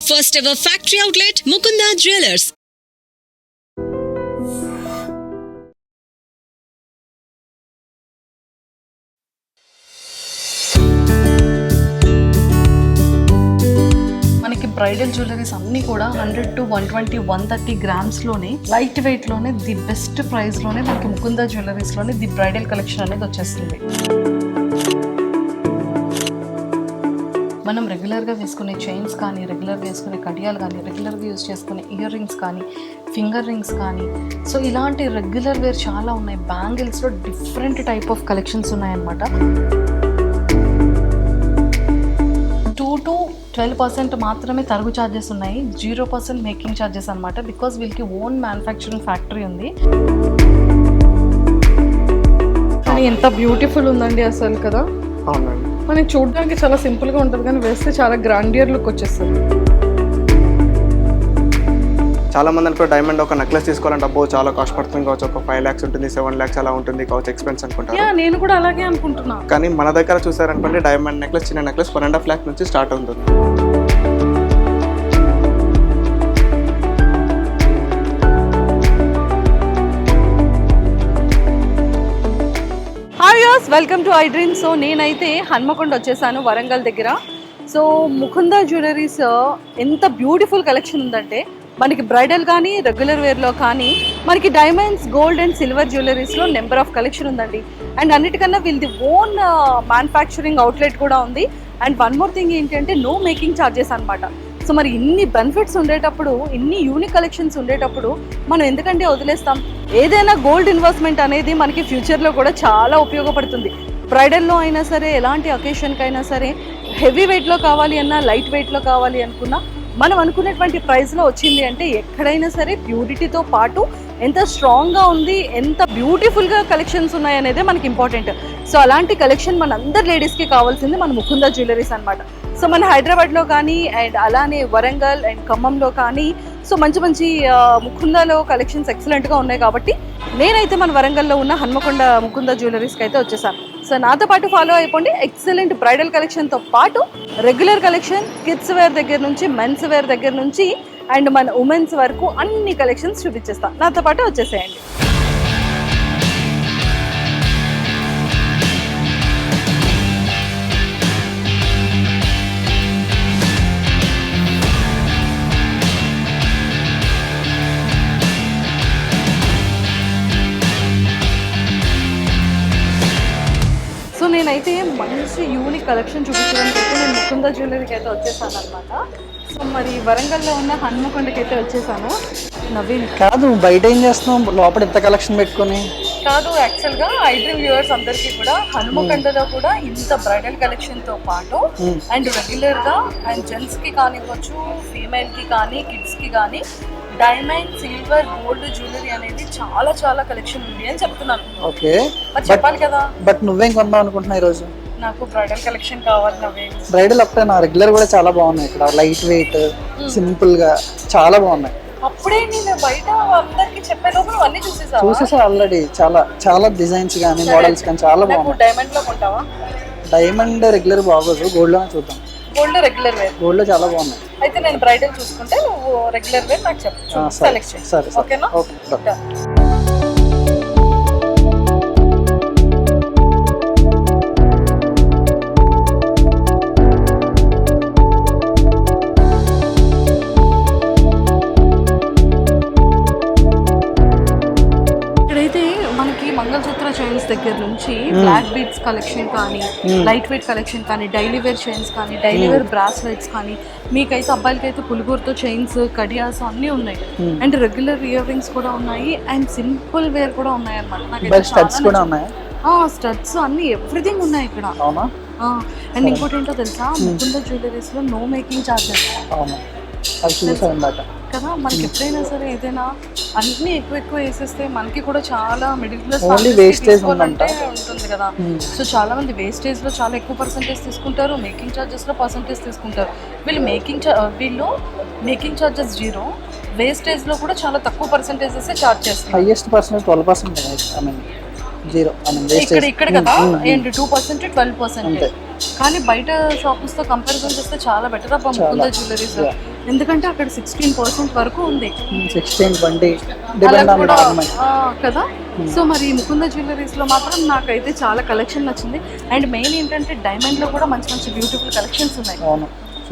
First ever factory outlet, Mukunda Jewelers. మనకి bridal jewelleries అన్నీ కూడా 100 to 120, 130 గ్రామ్స్లోనే లైట్ వెయిట్లోనే ది బెస్ట్ ప్రైస్లోనే మనకి ముకుందా జ్యువెలరీస్లోనే ది బ్రైడల్ కలెక్షన్ అనేది వచ్చేస్తుంది. మనం రెగ్యులర్గా వేసుకునే చైన్స్ కానీ, రెగ్యులర్గా వేసుకునే కడియాలు కానీ, రెగ్యులర్గా యూజ్ చేసుకునే ఇయర్ రింగ్స్ కానీ, ఫింగర్ రింగ్స్ కానీ, సో ఇలాంటి రెగ్యులర్ వేర్ చాలా ఉన్నాయి. బ్యాంగిల్స్లో డిఫరెంట్ టైప్ ఆఫ్ కలెక్షన్స్ ఉన్నాయన్నమాట. 2 to 12% మాత్రమే తరుగు ఛార్జెస్ ఉన్నాయి. 0% మేకింగ్ ఛార్జెస్ అనమాట. బికాస్ వీళ్ళకి ఓన్ మ్యానుఫ్యాక్చరింగ్ ఫ్యాక్టరీ ఉంది. కానీ ఎంత బ్యూటిఫుల్ ఉందండి అసలు కదా. అవునండి, మనకి చూడడానికి చాలా సింపుల్గా ఉంటుంది కానీ వేస్తే చాలా గ్రాండియర్ లుక్ వచ్చేస్తుంది. చాలా మంది అనుకో డైమండ్ ఒక నెక్లెస్ తీసుకోవాలంటే అబ్బో చాలా కాస్ట్ పడుతుంది కావచ్చు, ఒక 5 lakhs ఉంటుంది, 7 lakhs అలా ఉంటుంది కావచ్చు, ఎక్స్పెన్స్ అనుకుంటారు. నేను కూడా అలాగే అనుకుంటున్నా. కానీ మన దగ్గర చూసారనుకోండి డైమండ్ నెక్లెస్, చిన్న నెక్లెస్ 1.5 lakh నుంచి స్టార్ట్ అవుతుంది. Welcome to I dream. So నేనైతే హన్మకొండ వచ్చేసాను, వరంగల్ దగ్గర. సో ముకుందా జ్యువెలరీస్ ఎంత బ్యూటిఫుల్ కలెక్షన్ ఉందంటే మనకి బ్రైడల్ కానీ, రెగ్యులర్ వేర్లో కానీ, మనకి డైమండ్స్, గోల్డ్ అండ్ సిల్వర్ జ్యువెలరీస్లో నెంబర్ ఆఫ్ కలెక్షన్ ఉందండి. అండ్ అన్నిటికన్నా వీళ్ళది ఓన్ మ్యానుఫ్యాక్చరింగ్ అవుట్లెట్ కూడా ఉంది. అండ్ వన్ మోర్ థింగ్ ఏంటంటే నో మేకింగ్ ఛార్జెస్ అనమాట. సో మరి ఇన్ని బెనిఫిట్స్ ఉండేటప్పుడు, ఇన్ని యూనిక్ కలెక్షన్స్ ఉండేటప్పుడు మనం ఎందుకంటే వదిలేస్తాం? ఏదైనా గోల్డ్ ఇన్వెస్ట్మెంట్ అనేది మనకి ఫ్యూచర్లో కూడా చాలా ఉపయోగపడుతుంది. బ్రైడల్లో అయినా సరే, ఎలాంటి అకేషన్కి అయినా సరే, హెవీ వెయిట్లో కావాలి అన్నా, లైట్ వెయిట్లో కావాలి అనుకున్నా, మనం అనుకున్నటువంటి ప్రైస్లో వచ్చింది అంటే ఎక్కడైనా సరే ప్యూరిటీతో పాటు ఎంత స్ట్రాంగ్గా ఉంది, ఎంత బ్యూటిఫుల్గా కలెక్షన్స్ ఉన్నాయనేదే మనకి ఇంపార్టెంట్. సో అలాంటి కలెక్షన్ మన అందరు లేడీస్కి కావాల్సింది మన ముకుందా జ్యువెలరీస్ అనమాట. సో మన హైదరాబాద్లో కానీ, అండ్ అలానే వరంగల్ అండ్ ఖమ్మంలో కానీ, సో మంచి మంచి ముకుందాలో కలెక్షన్స్ ఎక్సలెంట్గా ఉన్నాయి. కాబట్టి నేనైతే మన వరంగల్లో ఉన్న హన్మకొండ ముకుందా జ్యువెలరీస్కి అయితే వచ్చేసాను. సో నాతో పాటు ఫాలో అయిపోండి. ఎక్సలెంట్ బ్రైడల్ కలెక్షన్తో పాటు రెగ్యులర్ కలెక్షన్, కిడ్స్ వేర్ దగ్గర నుంచి, మెన్స్ వేర్ దగ్గర నుంచి, అండ్ మన ఉమెన్స్ వరకు అన్ని కలెక్షన్స్ చూపించేస్తాను. నాతో పాటు వచ్చేసేయండి. సో నేనైతే మంచి యూనిక్ కలెక్షన్ చూపించడానికి అయితే నేను ముకుందా జ్యువెలరీకి అయితే వచ్చేసాను అనమాట. సో మరి వరంగల్లో ఉన్న హన్మకొండకి అయితే వచ్చేసాను. నవీన్ కాదు, బయట ఏం చేస్తున్నావు? లోపల ఎంత కలెక్షన్ పెట్టుకుని కాదు, యాక్చువల్గా ఐ డ్రీమ్ వ్యూవర్స్ అందరికీ కూడా హన్మకొండలో కూడా ఇంత బ్రైడల్ కలెక్షన్తో పాటు అండ్ రెగ్యులర్గా అండ్ జెంట్స్కి కానివ్వచ్చు, ఫీమేల్కి కానీ, కిడ్స్కి కానీ డైమండ్, సిల్వర్, గోల్డ్ జ్యువెలరీ అనేది చాలా చాలా కలెక్షన్ ఉంది అని చెప్తున్నాను. ఓకే, మరి చెప్పాలి కదా. బట్ నువ్వేం కొందాం అనుకుంటున్నా ఈరోజు? నాకు బ్రైడల్ కలెక్షన్ కావాలి నవ్వే. బ్రైడల్ ఒకటే నా రెగ్యులర్ కూడా చాలా బాగున్నాయి. ఇక్కడ లైట్ వెయిట్, సింపుల్ గా చాలా బాగున్నాయి. అప్పుడే నేను బయట అందరికి చెప్పే లోపల అన్ని చూసేసా ఆల్రెడీ. చాలా చాలా డిజైన్స్ కానీ, మోడల్స్ కానీ చాలా బాగున్నాయి. డైమండ్ లో కొంటావా? డైమండ్ రెగ్యులర్ బాగోదు, గోల్డ్ లోనే చూద్దాం. గోల్డ్ రెగ్యులర్ వేర్, గోల్డ్ లో చాలా బాగున్నాయి. అయితే నేను బ్రైడల్ చూసుకుంటే నువ్వు రెగ్యులర్ వేర్ నాకు చెప్పు, సెలెక్ట్ చేయి. సరే, ఓకేనా? ఓకే. మంగళసూత్ర చైన్స్ దగ్గర నుంచి బ్లాక్ బీడ్స్ కలెక్షన్ కానీ, లైట్ వెయిట్ కలెక్షన్ కానీ, డైలీ వేర్ చైన్స్ కానీ, డైలీ వేర్ బ్రాస్లెట్స్ కానీ, మీకైతే అబ్బాయిలకైతే పులిగూరుతో చైన్స్, కడియాస్ అన్నీ ఉన్నాయి. అండ్ రెగ్యులర్ ఇయర్ రింగ్స్ కూడా ఉన్నాయి, అండ్ సింపుల్ వేర్ కూడా ఉన్నాయి అన్నమాట. స్టడ్స్ అన్ని ఎవ్రీథింగ్ ఉన్నాయి ఇక్కడ. అండ్ ఇంకోటి ఏంటో తెలుసా, ముకుందా జ్యువెలరీస్ లో నో మేకింగ్ ఛార్జెస్ కదా. మనకి ఎప్పుడైనా సరే ఏదైనా అన్ని ఎక్కువ వేసేస్తే మనకి కూడా చాలా మిడిల్ క్లాస్ ఉంటుంది కదా. సో చాలా మంది వేస్టేజ్ లో చాలా ఎక్కువ పర్సెంటేజ్ తీసుకుంటారు, మేకింగ్ ఛార్జెస్ లో పర్సెంటేజ్ తీసుకుంటారు. వీళ్ళు మేకింగ్ ఛార్జెస్ 0, వేస్టేజ్ లో కూడా చాలా తక్కువ పర్సెంటేజెస్ చార్జ్ చేస్తారు. Highest percentage 12%. ఇక్కడ కదా 2%, 12%. కానీ బయట షాప్స్ తో కంపారిజన్ చేస్తే చాలా బెటర్ అబ్బా ముకుందా జ్యువెలరీస్. ఎందుకంటే అక్కడ 16% వరకు ఉంది 16-20 అలా డిపెండ్ ఆన్ కూడా గవర్నమెంట్. కదా. సో మరి ముకుంద జ్యువెలరీస్లో మాత్రం నాకైతే చాలా కలెక్షన్ నచ్చింది. అండ్ మెయిన్ ఏంటంటే డైమండ్లో కూడా మంచి మంచి బ్యూటిఫుల్ కలెక్షన్స్ ఉన్నాయి. అవును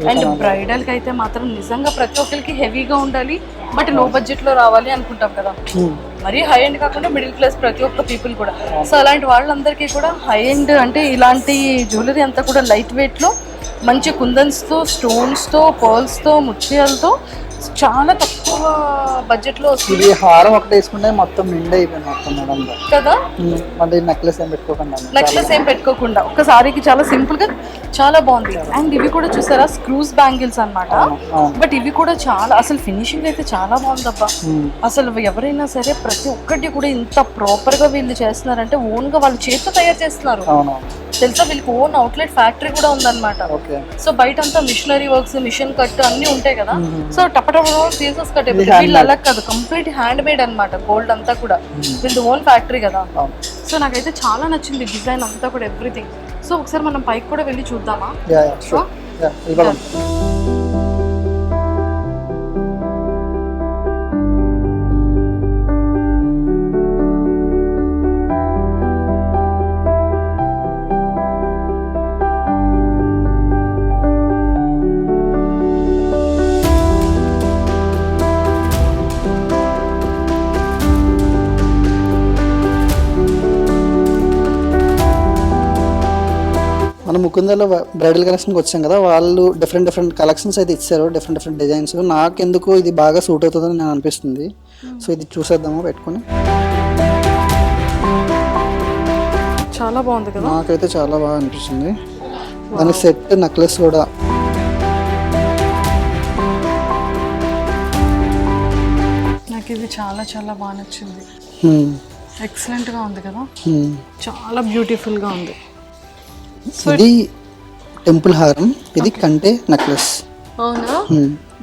అండ్ బ్రైడల్కి అయితే మాత్రం నిజంగా ప్రతి ఒక్కరికి హెవీగా ఉండాలి, బట్ లో బడ్జెట్లో రావాలి అనుకుంటాం కదా. మరీ హై ఎండ్ కాకుండా మిడిల్ క్లాస్ ప్రతి ఒక్క పీపుల్ కూడా. సో అలాంటి వాళ్ళందరికీ కూడా హై ఎండ్ అంటే ఇలాంటి జ్యువెలరీ అంతా కూడా లైట్ వెయిట్లో మంచి కుందన్స్తో, స్టోన్స్తో, పర్ల్స్తో, ముత్యాలతో చాలా తక్కువ బడ్జెట్లో వస్తుంది. ఇది హారం ఒకటి వేసుకుంటే మొత్తం నిండా అయిపోయింది మొత్తం మేడం కదా. మళ్ళీ నెక్లెస్ ఏం పెట్టుకోకుండా నెక్లెస్ ఏం పెట్టుకోకుండా ఒక్కసారికి చాలా సింపుల్ గా చాలా బాగుంది. అండ్ ఇవి కూడా చూసారా స్క్రూస్ బ్యాంగిల్స్ అన్నమాట. బట్ ఇవి కూడా చాలా అసలు ఫినిషింగ్ అయితే చాలా బాగుందబ్బా. అసలు ఎవరైనా సరే ప్రతి ఒక్కటి కూడా ఇంత ప్రాపర్ గా వీళ్ళు చేస్తున్నారంటే ఓన్ గా వాళ్ళు చేతితో తయారు చేస్తున్నారు తెలుసా. వీళ్ళకి ఓన్ అవుట్లెట్ ఫ్యాక్టరీ కూడా ఉందన్నమాట. సో బయట అంతా మిషనరీ వర్క్స్, మిషన్ కట్ అన్ని ఉంటాయి కదా. సో టపటప తీసేసి కట్ అయిపోతుంది. వీళ్ళు అలా కాదు, కంప్లీట్ హ్యాండ్ మేడ్ అనమాట. గోల్డ్ అంతా కూడా వీళ్ళది ఓన్ ఫ్యాక్టరీ కదా. సో నాకైతే చాలా నచ్చింది డిజైన్ అంతా కూడా, ఎవ్రీథింగ్. సో ఒకసారి మనం పైకి కూడా వెళ్ళి చూద్దామా? మనం ముకుందలో బ్రైడల్ కలెక్షన్కి వచ్చాం కదా, వాళ్ళు డిఫరెంట్ కలెక్షన్స్ అయితే ఇచ్చారు, డిఫరెంట్ డిజైన్స్. నాకెందుకు ఇది బాగా సూట్ అవుతుందని నేను అనిపిస్తుంది. సో ఇది చూసేద్దాము పెట్టుకుని. చాలా బాగుంది కదా. నాకైతే చాలా బాగా అనిపిస్తుంది. దాని సెట్ నెక్లెస్ కూడా నాకు ఇది చాలా చాలా బాగా నచ్చింది. ఎక్సలెంట్ గా ఉంది కదా, చాలా బ్యూటిఫుల్ గా ఉంది. ఇది టెంపుల్ హారం, ఇది కంటే నెక్లెస్. అవునా?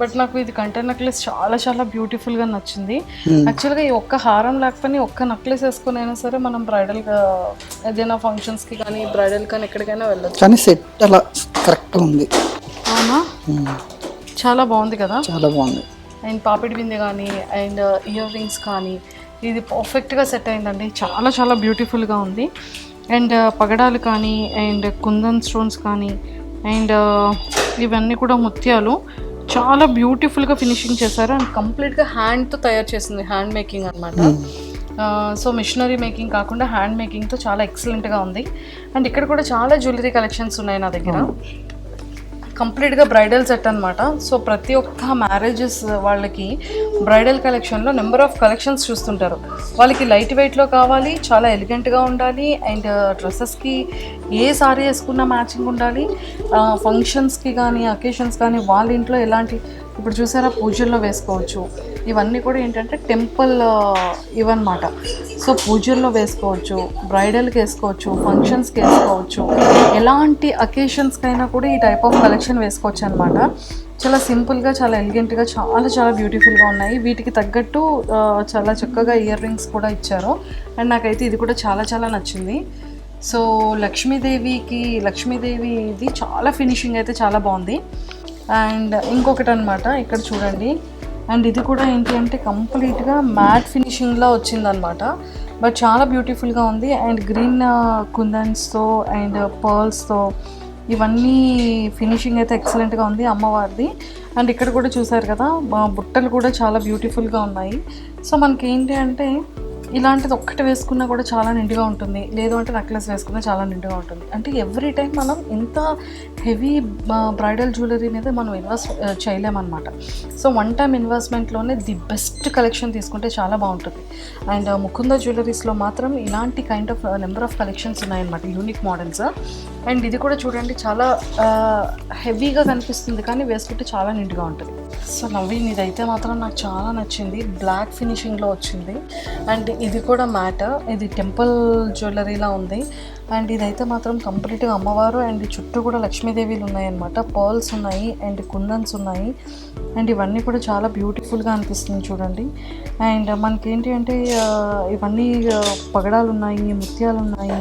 బట్ నాకు ఇది కంటే నెక్లెస్ చాలా చాలా బ్యూటిఫుల్ గా నచ్చింది. యాక్చువల్గా ఈ ఒక్క హారం లేకపోయినా ఒక్క నెక్లెస్ వేసుకుని అయినా సరే మనం బ్రైడల్ గా ఏదైనా ఫంక్షన్స్ కి కానీ బ్రైడల్ కానీ ఎక్కడికైనా వెళ్ళచ్చు. కానీ సెట్ అలా కరెక్ట్ ఉంది. అవునా? చాలా బాగుంది కదా, చాలా బాగుంది. అండ్ పాపిడి బిందె కానీ అండ్ ఇయర్ రింగ్స్ కానీ ఇది పర్ఫెక్ట్గా సెట్ అయిందండి. చాలా చాలా బ్యూటిఫుల్గా ఉంది. అండ్ పగడాలు కానీ అండ్ కుందన్ స్టోన్స్ కానీ అండ్ ఇవన్నీ కూడా ముత్యాలు చాలా బ్యూటిఫుల్గా ఫినిషింగ్ చేశారు. అండ్ కంప్లీట్గా హ్యాండ్తో తయారు చేసింది, హ్యాండ్ మేకింగ్ అనమాట. సో మిషనరీ మేకింగ్ కాకుండా హ్యాండ్ మేకింగ్తో చాలా ఎక్సలెంట్గా ఉంది. అండ్ ఇక్కడ కూడా చాలా జ్యువెలరీ కలెక్షన్స్ ఉన్నాయి నా దగ్గర. కంప్లీట్గా బ్రైడల్ సెట్ అనమాట. సో ప్రతి ఒక్క మ్యారేజెస్ వాళ్ళకి బ్రైడల్ కలెక్షన్లో నెంబర్ ఆఫ్ కలెక్షన్స్ చూస్తుంటారు. వాళ్ళకి లైట్ వెయిట్లో కావాలి, చాలా ఎలిగెంట్గా ఉండాలి, అండ్ డ్రెస్సెస్కి ఏ సారీ వేసుకున్న మ్యాచింగ్ ఉండాలి. ఫంక్షన్స్కి కానీ అకేషన్స్ కానీ వాళ్ళ ఇంట్లో ఎలాంటి, ఇప్పుడు చూసారా పూజల్లో వేసుకోవచ్చు. ఇవన్నీ కూడా ఏంటంటే టెంపుల్ ఇవన్నమాట. సో పూజల్లో వేసుకోవచ్చు, బ్రైడల్కి వేసుకోవచ్చు, ఫంక్షన్స్కి వేసుకోవచ్చు, ఎలాంటి అకేషన్స్కైనా కూడా ఈ టైప్ ఆఫ్ కలెక్షన్ వేసుకోవచ్చు అనమాట. చాలా సింపుల్గా, చాలా ఎలిగెంట్గా, చాలా చాలా బ్యూటిఫుల్గా ఉన్నాయి. వీటికి తగ్గట్టు చాలా చక్కగా ఇయర్ రింగ్స్ కూడా ఇచ్చారు. అండ్ నాకైతే ఇది కూడా చాలా చాలా నచ్చింది. సో లక్ష్మీదేవి ఇది చాలా ఫినిషింగ్ అయితే చాలా బాగుంది. అండ్ ఇంకొకటి అనమాట ఇక్కడ చూడండి. అండ్ ఇది కూడా ఏంటి అంటే కంప్లీట్గా మ్యాట్ ఫినిషింగ్లో వచ్చిందనమాట. బట్ చాలా బ్యూటిఫుల్గా ఉంది. అండ్ గ్రీన్ కుందన్స్తో అండ్ పర్ల్స్తో ఇవన్నీ ఫినిషింగ్ అయితే ఎక్సలెంట్గా ఉంది అమ్మవారిది. అండ్ ఇక్కడ కూడా చూసారు కదా బుట్టలు కూడా చాలా బ్యూటిఫుల్గా ఉన్నాయి. సో మనకి ఏంటి అంటే ఇలాంటిది ఒక్కటి వేసుకున్నా కూడా చాలా నిండుగా ఉంటుంది, లేదు అంటే నెక్లెస్ వేసుకున్నా చాలా నిండుగా ఉంటుంది. అంటే ఎవ్రీ టైం మనం ఇంత హెవీ బ్రైడల్ జ్యువెలరీ మీద మనం ఇన్వెస్ట్ చేయలేమన్నమాట. సో వన్ టైం ఇన్వెస్ట్మెంట్లోనే ది బెస్ట్ కలెక్షన్ తీసుకుంటే చాలా బాగుంటుంది. అండ్ ముకుంద జ్యువెలరీస్లో మాత్రం ఇలాంటి kind of number of collections ఉన్నాయన్నమాట, యూనిక్ మోడల్స్. అండ్ ఇది కూడా చూడండి చాలా హెవీగా కనిపిస్తుంది కానీ వేసుకుంటే చాలా నిండుగా ఉంటుంది. సో నవీన్ ఇదైతే మాత్రం నాకు చాలా నచ్చింది, బ్లాక్ ఫినిషింగ్లో వచ్చింది. అండ్ ఇది కూడా మ్యాట్, ఇది టెంపుల్ జ్యువెలరీలా ఉంది. అండ్ ఇదైతే మాత్రం కంప్లీట్గా అమ్మవారు అండ్ చుట్టూ కూడా లక్ష్మీదేవిలు ఉన్నాయన్నమాట. పర్ల్స్ ఉన్నాయి అండ్ కుందన్స్ ఉన్నాయి. అండ్ ఇవన్నీ కూడా చాలా బ్యూటిఫుల్గా అనిపిస్తుంది చూడండి. అండ్ మనకేంటి అంటే ఇవన్నీ పగడాలు ఉన్నాయి, ముత్యాలు ఉన్నాయి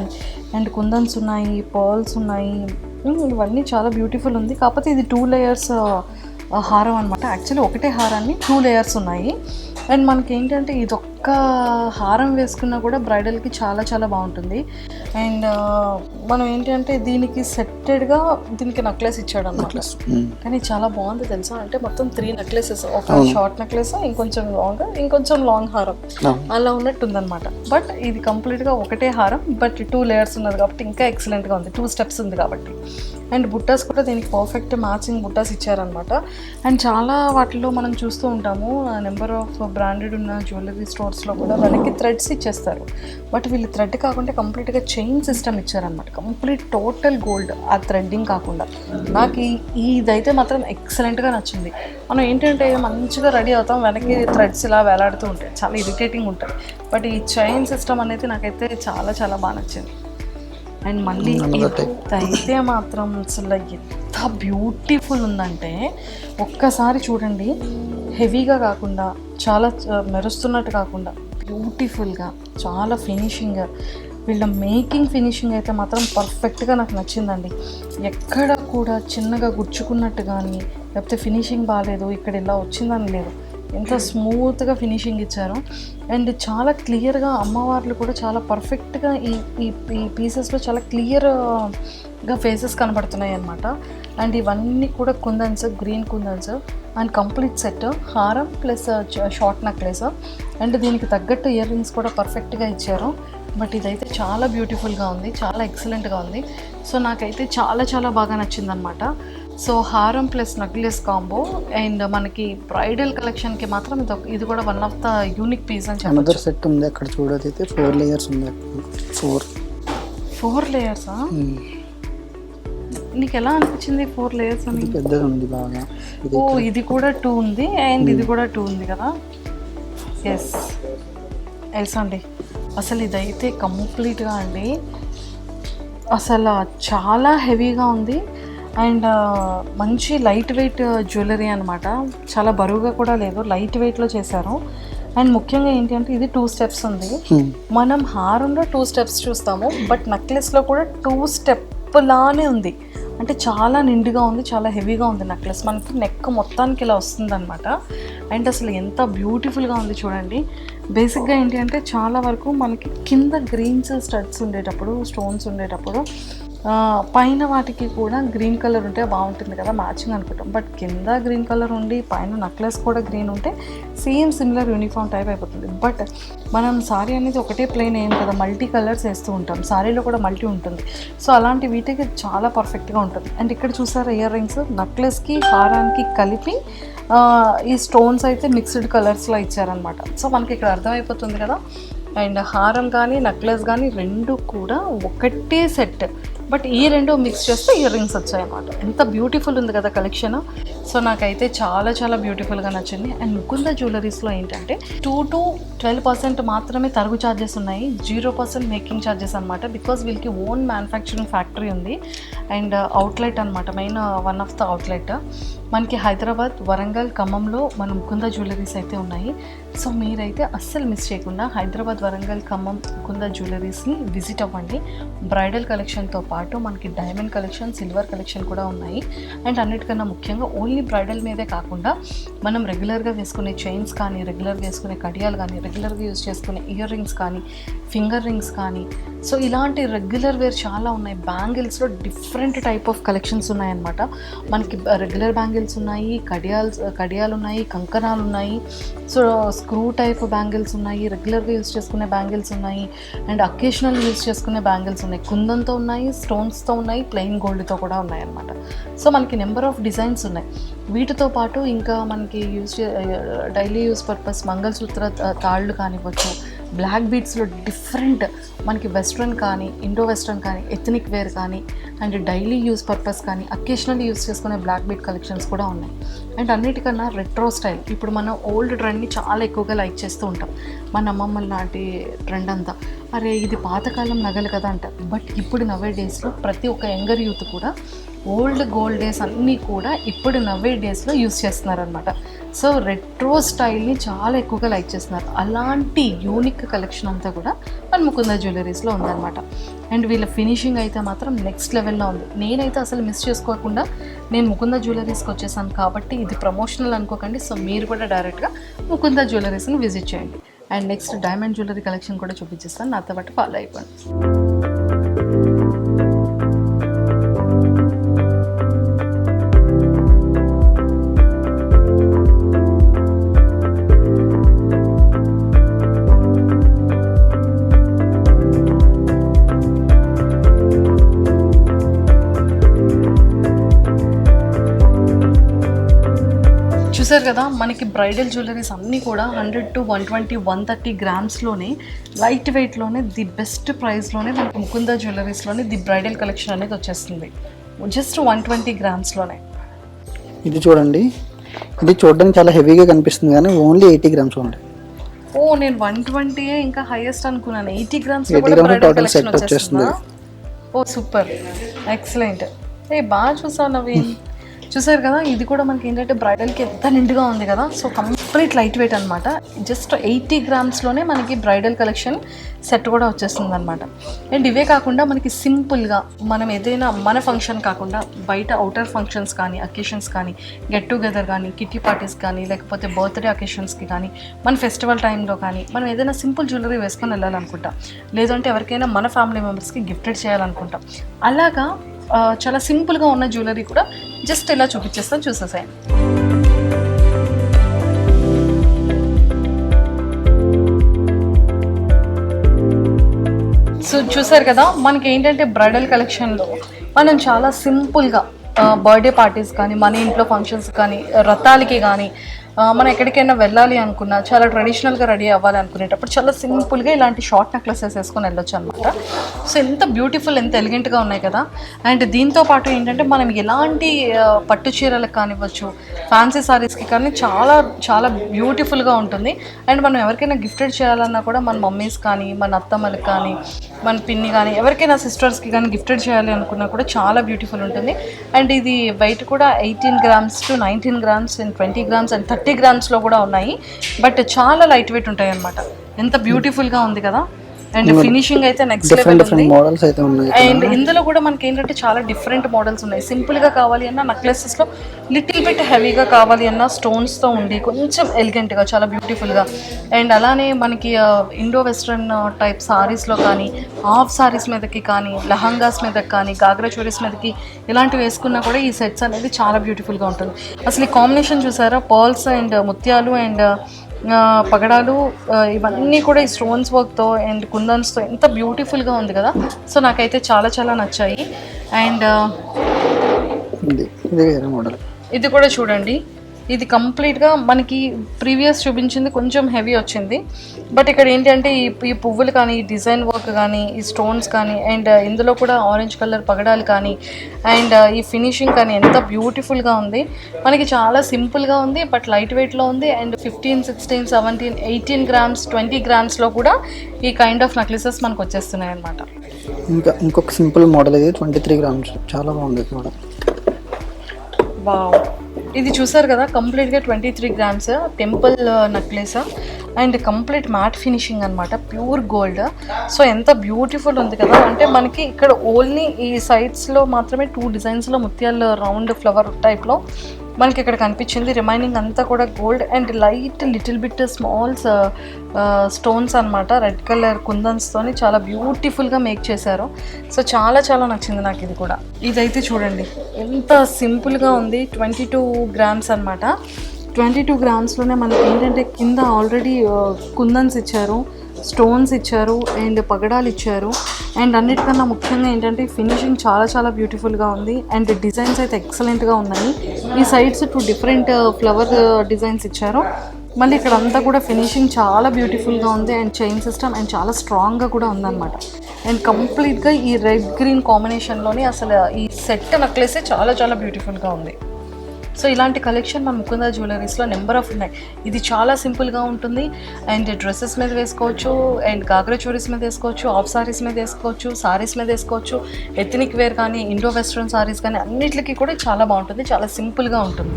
అండ్ కుందన్స్ ఉన్నాయి, పర్ల్స్ ఉన్నాయి. ఇవన్నీ చాలా బ్యూటిఫుల్ ఉంది. కాకపోతే ఇది 2 layers హారం అనమాట. యాక్చువల్లీ ఒకటే హారాన్ని 2 లేయర్స్ ఉన్నాయి. అండ్ మనకి ఏంటంటే ఇదొక్క హారం వేసుకున్నా కూడా బ్రైడల్కి చాలా చాలా బాగుంటుంది. అండ్ మనం ఏంటంటే దీనికి సెట్టెడ్గా దీనికి నెక్లెస్ ఇచ్చాడు అనమాట. కానీ చాలా బాగుంది తెలుసా, అంటే మొత్తం 3 నెక్లెసెస్, ఒక షార్ట్ నెక్లెస్, ఇంకొంచెం లాంగ్ హారం అలా ఉన్నట్టు ఉందన్నమాట. బట్ ఇది కంప్లీట్గా ఒకటే హారం, బట్ 2 లేయర్స్ ఉన్నది కాబట్టి ఇంకా ఎక్సలెంట్గా ఉంది, 2 స్టెప్స్ ఉంది కాబట్టి. అండ్ బుట్టాస్ కూడా దీనికి పర్ఫెక్ట్ మ్యాచింగ్ బుట్టాస్ ఇచ్చారనమాట. అండ్ చాలా వాటిలో మనం చూస్తూ ఉంటాము, నెంబర్ ఆఫ్ బ్రాండెడ్ ఉన్న జ్యువెలరీ స్టోర్స్లో కూడా వాళ్ళకి థ్రెడ్స్ ఇచ్చేస్తారు. బట్ వీళ్ళు థ్రెడ్ కాకుండా కంప్లీట్గా చైన్ సిస్టమ్ ఇచ్చారనమాట. కంప్లీట్ టోటల్ గోల్డ్, ఆ థ్రెడ్డింగ్ కాకుండా. నాకు ఇదైతే మాత్రం ఎక్సలెంట్గా నచ్చింది. మనం ఏంటంటే మంచిగా రెడీ అవుతాం, వెనక్కి థ్రెడ్స్ ఇలా వేలాడుతూ ఉంటాయి, చాలా ఇరిటేటింగ్ ఉంటుంది. బట్ ఈ చైన్ సిస్టమ్ అనేది నాకైతే చాలా చాలా బాగా నచ్చింది. అండ్ మళ్ళీ అయితే మాత్రం అసలు ఎంత బ్యూటిఫుల్ ఉందంటే ఒక్కసారి చూడండి. హెవీగా కాకుండా, చాలా మెరుస్తున్నట్టు కాకుండా, బ్యూటిఫుల్గా, చాలా ఫినిషింగ్. వీళ్ళ మేకింగ్ ఫినిషింగ్ అయితే మాత్రం పర్ఫెక్ట్గా నాకు నచ్చిందండి. ఎక్కడ కూడా చిన్నగా గుచ్చుకున్నట్టు కానీ, లేకపోతే ఫినిషింగ్ బాగాలేదు, ఇక్కడ ఇలా వచ్చిందని లేదు. ఎంత స్మూత్గా ఫినిషింగ్ ఇచ్చారు. అండ్ చాలా క్లియర్గా అమ్మవార్లు కూడా చాలా పర్ఫెక్ట్గా ఈ పీసెస్లో చాలా క్లియర్గా ఫేసెస్ కనబడుతున్నాయి అన్నమాట. అండ్ ఇవన్నీ కూడా kundans, green kundans. And complete set, హారం ప్లస్ షార్ట్ నెక్లెస్. అండ్ దీనికి తగ్గట్టు ఇయర్ రింగ్స్ కూడా పర్ఫెక్ట్గా ఇచ్చారు. బట్ ఇదైతే చాలా బ్యూటిఫుల్గా ఉంది, చాలా ఎక్సలెంట్గా ఉంది. సో నాకైతే చాలా చాలా బాగా నచ్చిందనమాట. సో హారం ప్లస్ నెక్లెస్ కాంబో. అండ్ మనకి బ్రైడల్ కలెక్షన్కి మాత్రం ఇది కూడా one of the unique piece అని చెప్పారు. అనదర్ సెట్ ఉంది అక్కడ చూడైతే 4 లేయర్స్ ఉంది. 4 లేయర్సా? నీకు ఎలా అనిపించింది 4 లేయర్స్ అని? పెద్దగా ఉంది బాగా. ఓ, ఇది కూడా 2 ఉంది అండ్ ఇది కూడా 2 ఉంది కదా. ఎస్ అండి. అసలు ఇదైతే కంప్లీట్గా అండి అసలు చాలా హెవీగా ఉంది. అండ్ మంచి లైట్ వెయిట్ జ్యువెలరీ అనమాట. చాలా బరువుగా కూడా లేదు, లైట్ వెయిట్లో చేశారు. అండ్ ముఖ్యంగా ఏంటి అంటే ఇది 2 స్టెప్స్ ఉంది. మనం హారంలో 2 స్టెప్స్ చూస్తాము, బట్ నెక్లెస్లో కూడా 2 స్టెప్ లానే ఉంది. అంటే చాలా నిండుగా ఉంది, చాలా హెవీగా ఉంది నెక్లెస్. మనకి నెక్ మొత్తానికి ఇలా వస్తుంది అనమాట. అండ్ అసలు ఎంత బ్యూటిఫుల్గా ఉంది చూడండి. బేసిక్గా ఏంటి అంటే చాలా వరకు మనకి కింద గ్రీన్స్ స్టడ్స్ ఉండేటప్పుడు, స్టోన్స్ ఉండేటప్పుడు పైన వాటికి కూడా గ్రీన్ కలర్ ఉంటే బాగుంటుంది కదా, మ్యాచింగ్ అనుకుంటాం. బట్ కింద గ్రీన్ కలర్ ఉండి పైన నెక్లెస్ కూడా గ్రీన్ ఉంటే సేమ్ సిమిలర్ యూనిఫామ్ టైప్ అయిపోతుంది. బట్ మనం సారీ అనేది ఒకటే ప్లెయిన్ ఏం కదా, మల్టీ కలర్స్ వేస్తూ ఉంటాం, సారీలో కూడా మల్టీ ఉంటుంది. సో అలాంటి వీటికి చాలా పర్ఫెక్ట్గా ఉంటుంది. అండ్ ఇక్కడ చూసారా ఇయర్ రింగ్స్, నెక్లెస్కి హారానికి కలిపి ఈ స్టోన్స్ అయితే మిక్స్డ్ కలర్స్లో ఇచ్చారనమాట. సో మనకి ఇక్కడ అర్థమైపోతుంది కదా. అండ్ హారం కానీ నెక్లెస్ కానీ 2 కూడా ఒకటే సెట్, బట్ ఈ 2 మిక్స్ చేస్తే ఇయర్ రింగ్స్ వచ్చాయన్నమాట. ఎంత బ్యూటిఫుల్ ఉంది కదా కలెక్షన్. సో నాకైతే చాలా చాలా బ్యూటిఫుల్గా నచ్చింది. అండ్ ముకుంద జ్యువెలరీస్లో ఏంటంటే 2 to 12% మాత్రమే తరుగు ఛార్జెస్ ఉన్నాయి, 0% మేకింగ్ ఛార్జెస్ అనమాట. బికాజ్ వీళ్ళకి ఓన్ మ్యానుఫ్యాక్చరింగ్ ఫ్యాక్టరీ ఉంది. అండ్ అవుట్లెట్ అనమాట, main one of the outlet మనకి హైదరాబాద్, వరంగల్, ఖమ్మంలో మన ముకుంద జ్యువెలరీస్ అయితే ఉన్నాయి. సో మీరైతే అస్సలు మిస్ చేయకుండా హైదరాబాద్, వరంగల్, ఖమ్మం ముకుంద జ్యువెలరీస్ని విజిట్ అవ్వండి. బ్రైడల్ కలెక్షన్తో పాటు మనకి డైమండ్ కలెక్షన్, సిల్వర్ కలెక్షన్ కూడా ఉన్నాయి. అండ్ అన్నిటికన్నా ముఖ్యంగా ఓన్లీ బ్రైడల్ మీదే కాకుండా మనం రెగ్యులర్గా వేసుకునే చైన్స్ కానీ, రెగ్యులర్గా వేసుకునే కడియాలు కానీ, రెగ్యులర్గా యూజ్ చేసుకునే ఇయర్ రింగ్స్ కానీ, ఫింగర్ రింగ్స్ కానీ, సో ఇలాంటి రెగ్యులర్ వేర్ చాలా ఉన్నాయి. బ్యాంగిల్స్లో డిఫరెంట్ టైప్ ఆఫ్ కలెక్షన్స్ ఉన్నాయన్నమాట. మనకి రెగ్యులర్ బ్యాంగిల్స్ ఉన్నాయి, కడియాలు ఉన్నాయి, కంకణాలు ఉన్నాయి, సో స్క్రూ టైప్ బ్యాంగిల్స్ ఉన్నాయి, రెగ్యులర్గా యూజ్ చేసుకునే బ్యాంగిల్స్ ఉన్నాయి, అండ్ అకేషనల్ యూజ్ చేసుకునే బ్యాంగిల్స్ ఉన్నాయి. కుందంతో ఉన్నాయి, స్టోన్స్తో ఉన్నాయి, ప్లెయిన్ గోల్డ్తో కూడా ఉన్నాయి అన్నమాట. సో మనకి నెంబర్ ఆఫ్ డిజైన్స్ ఉన్నాయి. వీటితో పాటు ఇంకా మనకి డైలీ యూజ్ పర్పస్ మంగళసూత్ర తాళ్ళు కానివ్వచ్చు, బ్లాక్ బీడ్స్లో డిఫరెంట్ మనకి వెస్ట్రన్ కానీ, ఇండో వెస్ట్రన్ కానీ, ఎథనిక్ వేర్ కానీ, అండ్ డైలీ యూజ్ పర్పస్ కానీ, అకేషనల్లీ యూజ్ చేసుకునే బ్లాక్ బీడ్ కలెక్షన్స్ కూడా ఉన్నాయి. అండ్ అన్నిటికన్నా రెట్రో స్టైల్, ఇప్పుడు మనం ఓల్డ్ ట్రెండ్ని చాలా ఎక్కువగా లైక్ చేస్తూ ఉంటాం. మన అమ్మమ్మల నాటి ట్రెండ్ అంతా అరే ఇది పాతకాలం నగలు కదా అంటారు. బట్ ఇప్పుడు నవే డేస్లో ప్రతి ఒక్క యంగర్ యూత్ కూడా ఓల్డ్ గోల్డ్ డేస్ అన్నీ కూడా ఇప్పుడు నవ్వే డేస్లో యూస్ చేస్తున్నారనమాట. సో రెట్రో స్టైల్ని చాలా ఎక్కువగా లైక్ చేస్తున్నారు. అలాంటి యూనిక్ కలెక్షన్ అంతా కూడా మన ముకుంద జ్యువెలరీస్లో ఉందన్నమాట. అండ్ వీళ్ళ ఫినిషింగ్ అయితే మాత్రం నెక్స్ట్ లెవెల్లో ఉంది. నేనైతే అసలు మిస్ చేసుకోకుండా నేను ముకుంద జ్యువెలరీస్కి వచ్చేసాను కాబట్టి ఇది ప్రమోషనల్ అనుకోకండి. సో మీరు కూడా డైరెక్ట్గా ముకుంద జ్యువెలరీస్ని విజిట్ చేయండి. And next diamond jewellery collection కూడా చూపించేస్తాను, నాతో పాటు ఫాలో అయిపోండి. చూసారు కదా, మనకి బ్రైడల్ జ్యువెలరీస్ అన్నీ కూడా 100 to 120, 130 గ్రామ్స్లోనే లైట్ వెయిట్లోనే ది బెస్ట్ ప్రైస్లోనే మనకి ముకుంద జ్యువెలరీస్లోనే ది బ్రైడల్ కలెక్షన్ అనేది వచ్చేస్తుంది. జస్ట్ 120 గ్రామ్స్లోనే. ఇది చూడండి, ఇది చూడడానికి చాలా హెవీగా కనిపిస్తుంది కానీ ఓన్లీ 80 గ్రామ్స్ ఉంది. ఓ నేను 120 ఇంకా హైయెస్ట్ అనుకున్నాను. 80 గ్రామ్స్లో కూడా బ్రైడల్ కలెక్షన్ వచ్చేస్తుంది. ఓ సూపర్, ఎక్సలెంట్. బాగా చూసావు నవీన్. చూసారు కదా, ఇది కూడా మనకి ఏంటంటే బ్రైడల్కి ఎంత నిండుగా ఉంది కదా. సో కంప్లీట్ లైట్ వెయిట్ అనమాట. జస్ట్ 80 గ్రామ్స్లోనే మనకి బ్రైడల్ కలెక్షన్ సెట్ కూడా వచ్చేస్తుంది అనమాట. అండ్ ఇవే కాకుండా మనకి సింపుల్గా మనం ఏదైనా మన ఫంక్షన్ కాకుండా బయట అవుటర్ ఫంక్షన్స్ కానీ, అకేషన్స్ కానీ, గెట్ టుగెదర్ కానీ, కిట్టి పార్టీస్ కానీ, లేకపోతే బర్త్డే అకేషన్స్కి కానీ, మన ఫెస్టివల్ టైంలో కానీ మనం ఏదైనా సింపుల్ జ్యువెలరీ వేసుకొని వెళ్ళాలనుకుంటాం, లేదంటే ఎవరికైనా మన ఫ్యామిలీ మెంబర్స్కి గిఫ్టెడ్ చేయాలనుకుంటాం. అలాగా చాలా సింపుల్గా ఉన్న జ్యువెలరీ కూడా జస్ట్ ఇలా చూపించేస్తాను, చూసేసాయండి. సో చూసారు కదా, మనకి ఏంటంటే బ్రైడల్ కలెక్షన్లో మనం చాలా సింపుల్గా బర్త్డే పార్టీస్ కానీ, మన ఇంట్లో ఫంక్షన్స్ కానీ, రథాలకి కానీ, మనం ఎక్కడికైనా వెళ్ళాలి అనుకున్నా, చాలా ట్రెడిషనల్గా రెడీ అవ్వాలి అనుకునేటప్పుడు చాలా సింపుల్గా ఇలాంటి షార్ట్ నెక్లెసెస్ వేసుకొని వెళ్ళొచ్చు అనమాట. సో ఎంత బ్యూటిఫుల్, ఎంత ఎలిగెంట్గా ఉన్నాయి కదా. అండ్ దీంతో పాటు ఏంటంటే మనం ఎలాంటి పట్టు చీరలకు కానివ్వచ్చు, ఫ్యాన్సీ సారీస్కి కానీ చాలా చాలా బ్యూటిఫుల్గా ఉంటుంది. అండ్ మనం ఎవరికైనా గిఫ్టెడ్ చేయాలన్నా కూడా మన మమ్మీస్ కానీ, మన అత్తమ్మలకు కానీ, మన పిన్ని కానీ, ఎవరికైనా సిస్టర్స్కి కానీ గిఫ్టెడ్ చేయాలి అనుకున్నా కూడా చాలా బ్యూటిఫుల్ ఉంటుంది. అండ్ ఇది వెయిట్ కూడా 18 grams to 19 grams and 20 grams and 30 గ్రామ్స్లో కూడా ఉన్నాయి. బట్ చాలా లైట్ వెయిట్ ఉంటాయి అన్నమాట. ఎంత బ్యూటిఫుల్గా ఉంది కదా. అండ్ ఫినిషింగ్ అయితే నెక్స్ట్ లెవెల్ ఉంది. మోడల్స్ అయితే ఉన్నాయి. అండ్ ఇందులో కూడా మనకి ఏంటంటే చాలా డిఫరెంట్ మోడల్స్ ఉన్నాయి. సింపుల్గా కావాలి అన్నా నెక్లెసెస్లో లిటిల్ బిట్ హెవీగా కావాలి అన్నా స్టోన్స్తో ఉండి కొంచెం ఎలిగెంట్గా చాలా బ్యూటిఫుల్గా. అండ్ అలానే మనకి ఇండో వెస్ట్రన్ టైప్ సారీస్లో కానీ, హాఫ్ సారీస్ మీదకి కానీ, లహంగాస్ మీదకి కానీ, గాగ్రా చోరీస్ మీదకి ఇలాంటివి వేసుకున్నా కూడా ఈ సెట్స్ అనేది చాలా బ్యూటిఫుల్గా ఉంటుంది. అసలు ఈ కాంబినేషన్ చూసారా, పర్ల్స్ అండ్ ముత్యాలు అండ్ పగడాలు ఇవన్నీ కూడా ఈ స్టోన్స్ వర్క్తో అండ్ కుందన్స్తో ఎంత బ్యూటిఫుల్గా ఉంది కదా. సో నాకైతే చాలా చాలా నచ్చాయి. అండ్ ఇది కూడా చూడండి, ఇది కంప్లీట్గా మనకి ప్రీవియస్ చూపించింది కొంచెం హెవీ వచ్చింది. బట్ ఇక్కడ ఏంటంటే ఈ పువ్వులు కానీ, ఈ డిజైన్ వర్క్ కానీ, ఈ స్టోన్స్ కానీ, అండ్ ఇందులో కూడా ఆరెంజ్ కలర్ పగడాలు కానీ, అండ్ ఈ ఫినిషింగ్ కానీ ఎంత బ్యూటిఫుల్గా ఉంది. మనకి చాలా సింపుల్గా ఉంది బట్ లైట్ వెయిట్లో ఉంది. అండ్ 15, 16, 17, 18 గ్రామ్స్, 20 గ్రామ్స్లో కూడా ఈ కైండ్ ఆఫ్ నెక్లెసెస్ మనకు వచ్చేస్తున్నాయి అన్నమాట. ఇంకొక సింపుల్ మోడల్ ఇది 23 గ్రామ్స్, చాలా బాగుంది మోడల్. వావ్, ఇది చూసారు కదా, కంప్లీట్గా 23 grams temple necklace and complete matte finishing అనమాట, ప్యూర్ గోల్డ్. సో ఎంత బ్యూటిఫుల్ ఉంది కదా. అంటే మనకి ఇక్కడ ఓన్లీ ఈ సైడ్స్లో మాత్రమే 2 డిజైన్స్లో ముత్యాలు రౌండ్ ఫ్లవర్ టైప్లో మనకి ఇక్కడ కనిపించింది. రిమైనింగ్ అంతా కూడా gold and light little bit smalls stones అనమాట, రెడ్ కలర్ కుందన్స్తోని చాలా బ్యూటిఫుల్గా మేక్ చేశారు. సో చాలా చాలా నచ్చింది నాకు ఇది కూడా. ఇదైతే చూడండి ఎంత సింపుల్గా ఉంది. 22 గ్రామ్స్ అనమాట. 22 గ్రామ్స్లోనే మనకి ఏంటంటే కింద ఆల్రెడీ కుందన్స్ ఇచ్చారు, స్టోన్స్ ఇచ్చారు అండ్ పగడాలు ఇచ్చారు. అండ్ అన్నిటికన్నా ముఖ్యంగా ఏంటంటే ఫినిషింగ్ చాలా చాలా బ్యూటిఫుల్గా ఉంది. అండ్ డిజైన్స్ అయితే ఎక్సలెంట్గా ఉన్నాయి. ఈ సైడ్స్ 2 డిఫరెంట్ ఫ్లవర్ డిజైన్స్ ఇచ్చారు. మళ్ళీ ఇక్కడ అంతా కూడా ఫినిషింగ్ చాలా బ్యూటిఫుల్గా ఉంది. అండ్ చైన్ సిస్టమ్ అండ్ చాలా స్ట్రాంగ్గా కూడా ఉందన్నమాట. అండ్ కంప్లీట్గా ఈ రెడ్ గ్రీన్ కాంబినేషన్లోని అసలు ఈ సెట్ నెక్లెస్ చాలా చాలా బ్యూటిఫుల్గా ఉంది. సో ఇలాంటి కలెక్షన్ మన ముకుందా జ్యువెలరీస్లో నెంబర్ ఆఫ్ ఉన్నాయి. ఇది చాలా సింపుల్గా ఉంటుంది అండ్ డ్రెస్సెస్ మీద వేసుకోవచ్చు అండ్ గాగ్రా చోరీస్ మీద వేసుకోవచ్చు, ఆఫ్ సారీస్ మీద వేసుకోవచ్చు, సారీస్ మీద వేసుకోవచ్చు, ఎథనిక్ వేర్ కానీ ఇండో వెస్ట్రన్ సారీస్ కానీ అన్నిటికీ కూడా చాలా బాగుంటుంది, చాలా సింపుల్గా ఉంటుంది.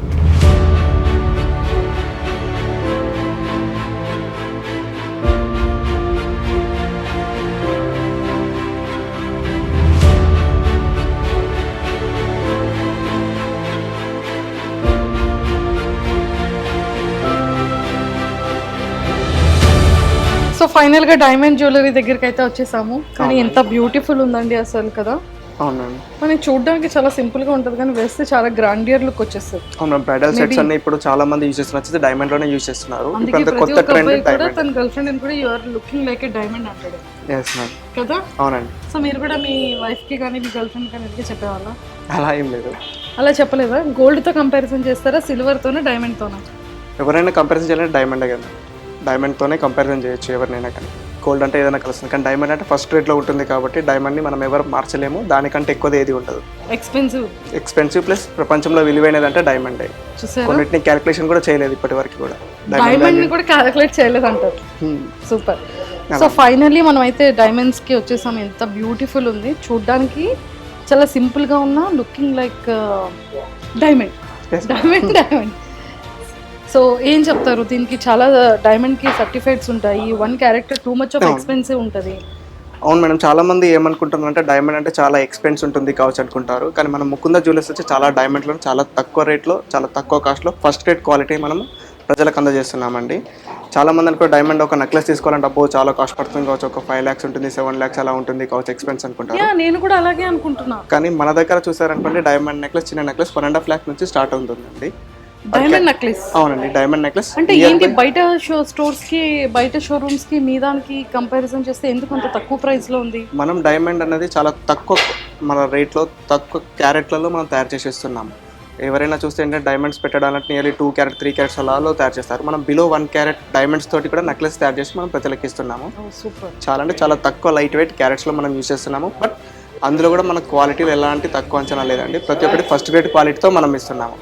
సో ఫైనల్గా డైమండ్ జ్యువెలరీ దగ్గరికి అయితే వచ్చేసాము. కానీ ఎంత బ్యూటిఫుల్ ఉందండి అసలు కదా. అవునండి, మనకి చూడడానికి చాలా సింపుల్ గా ఉంటుంది కానీ వేస్తే చాలా గ్రాండియర్ లుక్ వచ్చేస్తుంది. అవును, బ్రైడల్ సెట్స్ అన్ని ఇప్పుడు చాలా మంది యూజ్ చేస్తున్నారు, వచ్చేసి డైమండ్ లోనే యూజ్ చేస్తున్నారు. అందుకే ఇప్పుడు ప్రతి కొత్త ఒక్క ట్రెండ్ అబ్బాయి కూడా డైమండ్. తన గర్ల్ ఫ్రెండ్ కూడా you are looking like a diamond అంటాడు ఎస్ మ్యామ్, కదా. అవునండి. సో మీరు కూడా మీ వైఫ్ కి కానీ మీ గర్ల్ ఫ్రెండ్ కానీ ఎందుకు చెప్పేవాళ్ళ? అలా ఏం లేదు, అలా చెప్పలేదా? గోల్డ్ తో కంపారిజన్ చేస్తారా, సిల్వర్ తోనా, డైమండ్ తోనా? ఎవరైనా కంపారిజన్ చేయాలంటే డైమండే కదా, డైమండ్ తోనే కంపారిజన్ చేయొచ్చు ఎవరినైనా. కానీ గోల్డ్ అంటే ఏదైనా కలుస్తుంది, కానీ డైమండ్ అంటే ఫస్ట్ రేట్లో ఉంటుంది కాబట్టి డైమండ్ని మనం ఎవరు మార్చలేము, దానికంటే ఎక్కువది ఏది ఉండదు. ఎక్స్పెన్సివ్ ప్లస్ ప్రపంచంలో విలువైనది అంటే డైమండే. కొన్నిటిని క్యాలిక్యులేషన్ కూడా చేయలేదు ఇప్పటి వరకు కూడా, డైమండ్ ని కూడా క్యాలిక్యులేట్ చేయలేదు అంటారు. సూపర్. సో ఫైనల్లీ మనం అయితే డైమండ్స్ కి వచ్చేసాం. ఎంత బ్యూటిఫుల్ ఉంది చూడడానికి, చాలా సింపుల్ గా ఉన్న looking like diamond. Diamond so ఏం చెప్తారు దీనికి? చాలా డైమండ్ కి సర్టిఫైడ్స్ ఉంటాయి, 1 character too much of expensive ఉంటుంది. అవును మేడం, చాలా మంది ఏమనుకుంటున్నారు అంటే డైమండ్ అంటే చాలా ఎక్స్పెన్స్ ఉంటుంది కావచ్చు అనుకుంటారు. కానీ మనం ముకుందా జ్యువెలర్స్ వచ్చి చాలా డైమండ్లో చాలా తక్కువ రేట్లో, చాలా తక్కువ కాస్ట్లో ఫస్ట్ రేట్ క్వాలిటీ మనం ప్రజలకు అందజేస్తున్నామండి. చాలా మంది అనుకో డైమండ్ ఒక నెక్లెస్ తీసుకోవాలంటే అబ్బో చాలా కాస్ట్ పడుతుంది కావచ్చు, ఒక 5 lakhs ఉంటుంది, 7 lakhs అలా ఉంటుంది కావచ్చు ఎక్స్పెన్స్ అనుకుంటారు. నేను కూడా అలాగే అనుకుంటున్నా. కానీ మన దగ్గర చూసారనుకోండి డైమండ్ నెక్లెస్, చిన్న నెక్లెస్ 1.5 lakh నుంచి స్టార్ట్ అవుతుందండి. Diamond necklace? అవునండి, డైమండ్ నెక్లెస్. అంటే ఏంటి బయట స్టోర్స్ కి, బయట షోరూమ్స్ కి మీ దానికి కంపారిజన్ చేస్తే ఎందుకు అంత తక్కువ ప్రైస్ లో ఉంది? మనం డైమండ్ అనేది చాలా తక్కువ మన రేట్లో, తక్కువ క్యారెట్లలో మనం తయారు చేసేస్తున్నాము. ఎవరైనా చూస్తే ఏంటంటే డైమండ్స్ పెట్టడానికి నియర్లీ 2 carat 3 carats అలాలో తయారు చేస్తారు. మనం బిలో 1 carat డైమండ్స్ తోటి కూడా నెక్లెస్ తయారు చేసి మనం ప్రజలకు ఇస్తున్నాము. చాలా అంటే చాలా తక్కువ లైట్ వెయిట్ క్యారెట్స్లో మనం యూజ్ చేస్తున్నాము. బట్ అందులో కూడా మన క్వాలిటీలో ఎలాంటి తక్కువ అంచనా లేదండి. ప్రతి ఒక్కటి ఫస్ట్ గ్రేడ్ క్వాలిటీతో మనం ఇస్తున్నాము.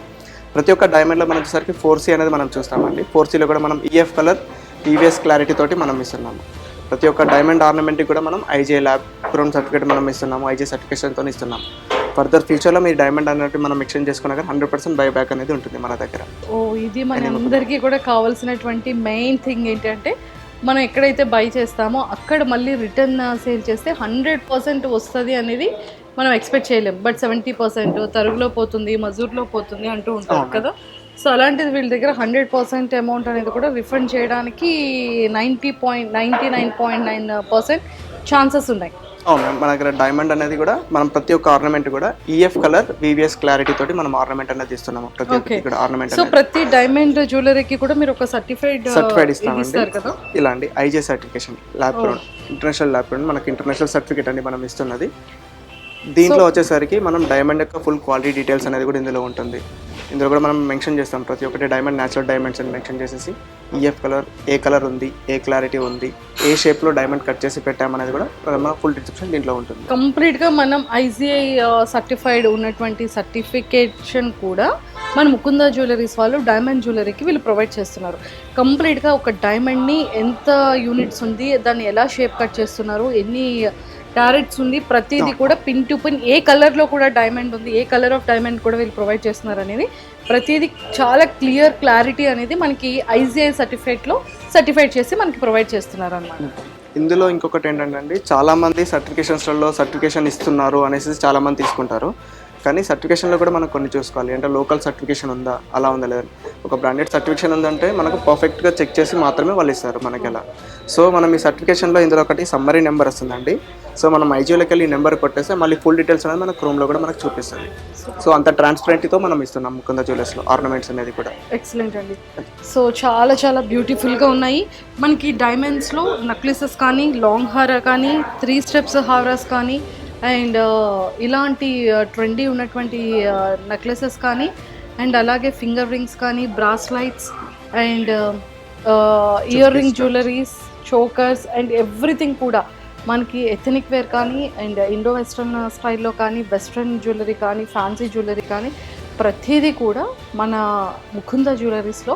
ప్రతి ఒక్క డైమండ్లో మనం వచ్చేసరికి 4C అనేది మనం చూస్తామండి. 4Cలో కూడా మనం EF కలర్ TVS క్లారిటీ తోటి మనం ఇస్తున్నాము. ప్రతి ఒక్క డైమండ్ ఆర్నమెంట్కి కూడా మనం IJ ల్యాబ్ గ్రౌండ్ సర్టిఫికేట్ మనం ఇస్తున్నాము, IJ సర్టిఫికేషన్తో ఇస్తున్నాము. ఫర్దర్ ఫ్యూచర్లో మీరు డైమండ్ అన్నట్టు మనం ఎక్స్చేంజ్ చేసుకున్నా కానీ 100% బైబ్యాక్ అనేది ఉంటుంది మన దగ్గర. ఇది మన అందరికీ కూడా కావాల్సినటువంటి మెయిన్ థింగ్ ఏంటంటే మనం ఎక్కడైతే బై చేస్తామో అక్కడ మళ్ళీ రిటర్న్ సేల్ చేస్తే 100% వస్తుంది అనేది మనం ఎక్స్పెక్ట్ చేయలేం. బట్ 70% తరుగులో పోతుంది, మజూర్లో పోతుంది అంటూ ఉంటారు కదా. సో అలాంటిది వీళ్ళ దగ్గర 100% అమౌంట్ అనేది కూడా రిఫండ్ చేయడానికి 99.9% ఛాన్సెస్ ఉన్నాయి. అవును, మన దగ్గర డైమండ్ అనేది కూడా మనం ప్రతి ఒక్క ఆర్నమెంట్ కూడా EF కలర్ VVS క్లారిటీ తోటి మనం ఆర్నమెంట్ అనేది ఇస్తున్నాము. ప్రతి ఒక్కటి కూడా ఆర్నమెంట్. సో ప్రతి డైమండ్ జ్యువెలరీకి కూడా మీరు ఒక సర్టిఫైడ్ ఇస్తామండి కదా. ఇలాంటి IJ certification lab ground, international lab ground మనకి ఇంటర్నేషనల్ సర్టిఫికేట్ అని మనం ఇస్తున్నది. దీంట్లో వచ్చేసరికి మనం డైమండ్ యొక్క ఫుల్ క్వాలిటీ డీటెయిల్స్ అనేది కూడా ఇందులో ఉంటుంది. ఇందులో కూడా మనం మెన్షన్ చేస్తాం ప్రతి ఒక్కటి డైమండ్ న్యాచురల్ డైమండ్స్ అని మెన్షన్ చేసేసి EF కలర్, ఏ కలర్ ఉంది, ఏ క్లారిటీ ఉంది, ఏ షేప్లో డైమండ్ కట్ చేసి పెట్టామనేది కూడా మన ఫుల్ డిస్క్రిప్షన్ దీంట్లో ఉంటుంది. కంప్లీట్గా మనం IGI సర్టిఫైడ్ ఉన్నటువంటి సర్టిఫికేషన్ కూడా మన ముకుందా జ్యువెలరీస్ వాళ్ళు డైమండ్ జ్యువెలరీకి వీళ్ళు ప్రొవైడ్ చేస్తున్నారు. కంప్లీట్గా ఒక డైమండ్ని ఎంత యూనిట్స్ ఉంది, దాన్ని ఎలా షేప్ కట్ చేస్తున్నారు, ఎన్ని క్యారెట్స్ ఉంది, ప్రతిదీ కూడా పిన్ టు పిన్ ఏ కలర్లో కూడా డైమండ్ ఉంది, ఏ కలర్ ఆఫ్ డైమండ్ కూడా వీళ్ళు ప్రొవైడ్ చేస్తున్నారు అనేది ప్రతిదీ చాలా క్లారిటీ అనేది మనకి IGI సర్టిఫైడ్ చేసి మనకి ప్రొవైడ్ చేస్తున్నారు అన్నమాట. ఇందులో ఇంకొకటి ఏంటంటే చాలామంది సర్టిఫికేషన్ ఇస్తున్నారు అనేసి చాలామంది తీసుకుంటారు. కానీ సర్టిఫికేషన్లో కూడా మనం కొన్ని చూసుకోవాలి. అంటే లోకల్ సర్టిఫికేషన్ ఉందా, అలా ఉందా లేదా. ఒక బ్రాండెడ్ సర్టిఫికేషన్ ఉందంటే మనకు పర్ఫెక్ట్గా చెక్ చేసి మాత్రమే వాళ్ళు ఇస్తారు మనకి అలా. సో మనం ఈ సర్టిఫికేషన్లో ఇందులో ఒకటి సమ్మరీ నెంబర్ వస్తుందండి. సో మనం IGIలోకి వెళ్ళి ఈ నెంబర్ కొట్టేస్తే మళ్ళీ ఫుల్ డీటెయిల్స్ అనేది మన క్రోమ్లో కూడా మనకు చూపిస్తుంది. సో అంత ట్రాన్స్పరెంట్తో మనం ఇస్తున్నాం ముకుందా జ్యువెలర్స్లో ఆర్నమెంట్స్ అనేది కూడా. ఎక్సలెంట్ అండి. సో చాలా బ్యూటిఫుల్గా ఉన్నాయి. మనకి డైమండ్స్లో నెక్లెసెస్ కానీ, లాంగ్ హారా కానీ, 3 steps హారాస్ కానీ, అండ్ ఇలాంటి ట్రెండీ ఉన్నటువంటి నెక్లెసెస్ కానీ, అండ్ అలాగే ఫింగర్ రింగ్స్ కానీ, bracelets and ear ring jewelleries, chokers and everything కూడా మనకి ఎథనిక్ వేర్ కానీ, అండ్ ఇండో వెస్ట్రన్ స్టైల్లో కానీ, వెస్ట్రన్ జ్యువెలరీ కానీ, ఫ్యాన్సీ జ్యువెలరీ కానీ ప్రతిదీ కూడా మన ముకుంద జ్యువెలరీస్లో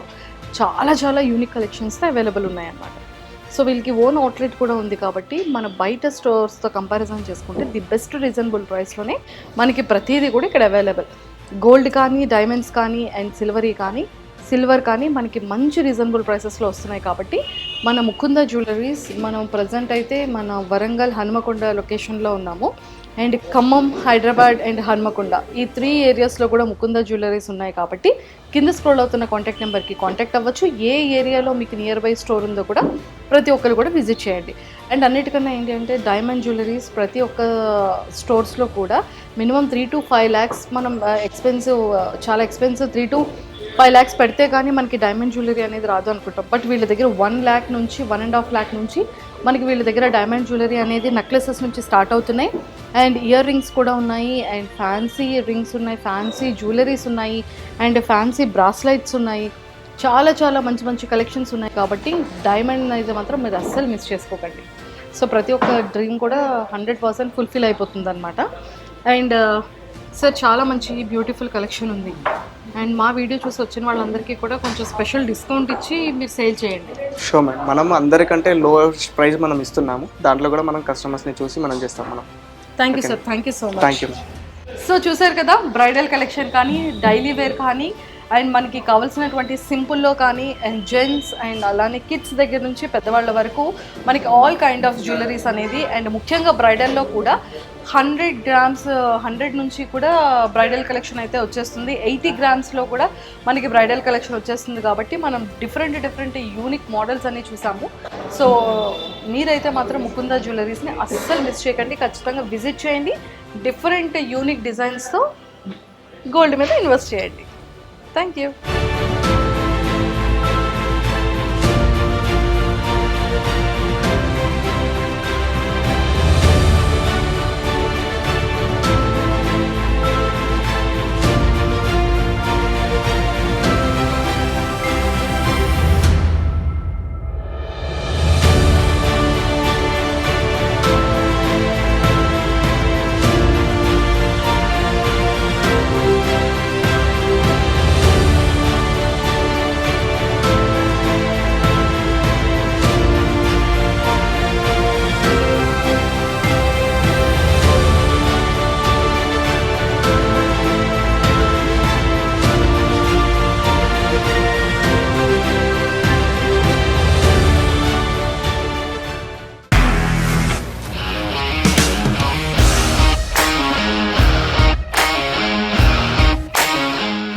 చాలా చాలా యూనిక్ కలెక్షన్స్తో అవైలబుల్ ఉన్నాయన్నమాట. సో వీళ్ళకి ఓన్ అవుట్లెట్ కూడా ఉంది కాబట్టి మన బయట స్టోర్స్తో కంపారిజన్ చేసుకుంటే ది బెస్ట్ రీజనబుల్ ప్రైస్లోనే మనకి ప్రతిదీ కూడా ఇక్కడ అవైలబుల్. గోల్డ్ కానీ, డైమండ్స్ కానీ అండ్ సిల్వర్ కానీ మనకి మంచి రీజనబుల్ ప్రైసెస్లో వస్తున్నాయి. కాబట్టి మన ముకుంద జ్యువెలరీస్ మనం ప్రజెంట్ అయితే మన వరంగల్ హన్మకొండ లొకేషన్లో ఉన్నాము. అండ్ ఖమ్మం, హైదరాబాద్ అండ్ హన్మకొండ ఈ 3 ఏరియాస్లో కూడా ముకుంద జ్యువెలరీస్ ఉన్నాయి. కాబట్టి కింద స్క్రోల్ అవుతున్న కాంటాక్ట్ నెంబర్కి కాంటాక్ట్ అవ్వచ్చు. ఏ ఏరియాలో మీకు నియర్ బై స్టోర్ ఉందో కూడా ప్రతి ఒక్కరు కూడా విజిట్ చేయండి. అండ్ అన్నిటికన్నా ఏంటి అంటే డైమండ్ జ్యువెలరీస్ ప్రతి ఒక్క స్టోర్స్లో కూడా మినిమం 3 to 5 lakhs మనం చాలా ఎక్స్పెన్సివ్ 3 to 5 lakhs పెడితే కానీ మనకి డైమండ్ జ్యువెలరీ అనేది రాదు అనుకుంటాం. బట్ వీళ్ళ దగ్గర 1 lakh నుంచి 1.5 lakh నుంచి మనకి వీళ్ళ దగ్గర డైమండ్ జ్యువెలరీ అనేది నెక్లెసెస్ నుంచి స్టార్ట్ అవుతున్నాయి. అండ్ ఇయర్ రింగ్స్ కూడా ఉన్నాయి, అండ్ ఫ్యాన్సీ రింగ్స్ ఉన్నాయి, ఫ్యాన్సీ జ్యువెలరీస్ ఉన్నాయి, అండ్ ఫ్యాన్సీ బ్రాస్లైట్స్ ఉన్నాయి. చాలా చాలా మంచి మంచి కలెక్షన్స్ ఉన్నాయి. కాబట్టి డైమండ్ అయితే మాత్రం మీరు అస్సలు మిస్ చేసుకోకండి. సో ప్రతి ఒక్క డ్రీమ్ కూడా 100% ఫుల్ఫిల్ అయిపోతుంది అనమాట. అండ్ సార్ చాలా మంచి బ్యూటిఫుల్ కలెక్షన్ ఉంది. అండ్ మా వీడియో చూసి వచ్చిన వాళ్ళందరికీ కూడా కొంచెం స్పెషల్ డిస్కౌంట్ ఇచ్చి మీరు సేల్ చేయండి. షో మేడం, మనం అందరికంటే లోయెస్ట్ ప్రైస్ మనం ఇస్తున్నాము. దాంట్లో కూడా మనం కస్టమర్స్ని చూసి మనం చేస్తాం. మనం thank you sir, thank you so much. Thank you. So చూసారు కదా, బ్రైడల్ కలెక్షన్ కానీ, డైలీ వేర్ కానీ, అండ్ మనకి కావాల్సినటువంటి సింపుల్లో కానీ, అండ్ జెంట్స్ అండ్ అలానే కిడ్స్ దగ్గర నుంచి పెద్దవాళ్ళ వరకు మనకి ఆల్ కైండ్ ఆఫ్ జ్యువెలరీస్ అనేది. అండ్ ముఖ్యంగా బ్రైడల్లో కూడా 100 grams 100 నుంచి కూడా బ్రైడల్ కలెక్షన్ అయితే వచ్చేస్తుంది. 80 grams కూడా మనకి బ్రైడల్ కలెక్షన్ వచ్చేస్తుంది. కాబట్టి మనం డిఫరెంట్ యూనిక్ మోడల్స్ అన్ని చూసాము. సో మీరైతే మాత్రం ముకుంద జ్యువెలరీస్ని అస్సలు మిస్ చేయకండి. ఖచ్చితంగా విజిట్ చేయండి. డిఫరెంట్ యూనిక్ డిజైన్స్తో గోల్డ్ మీద ఇన్వెస్ట్ చేయండి. Thank you.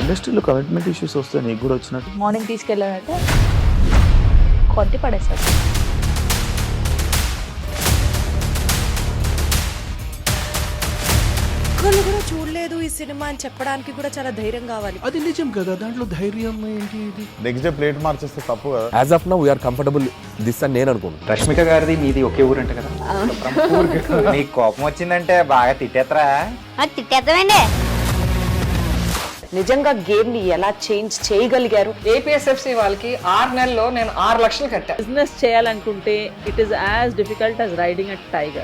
ఇండస్ట్రీలో కమిట్మెంట్ ఇష్యూస్ వస్తే నీకు కూడా వచ్చినట్టు మార్నింగ్ తీసుకెళ్ళానంటే కొట్టి పడేసాడు. ఒక్కళ్ళు కూడా చూడలేదు ఈ సినిమా అని చెప్పడానికి కూడా చాలా ధైర్యం కావాలి. అది నిజం కదా, దాంట్లో ధైర్యం ఏంటి? ఇది నెక్స్ట్ డే ప్లేట్ మార్చేస్తే తప్పు కదా. As of now we are comfortable this అని నేను అనుకుంటున్నాను. రష్మిక గారిది మీది ఒకే ఊరు అంట కదా. నీకు కోపం వచ్చిందంటే బాగా తిట్టేత్తరా? తిట్టేద్దామండి. నిజంగా గేమ్ ని ఎలా చేంజ్ చేయగలిగారు? ఏపీఎస్ఎఫ్సి వాళ్ళకి 6 నెలల్లో నేను 6 లక్షలు కట్టా. బిజినెస్ చేయాలనుకుంటే it is as difficult as riding a tiger.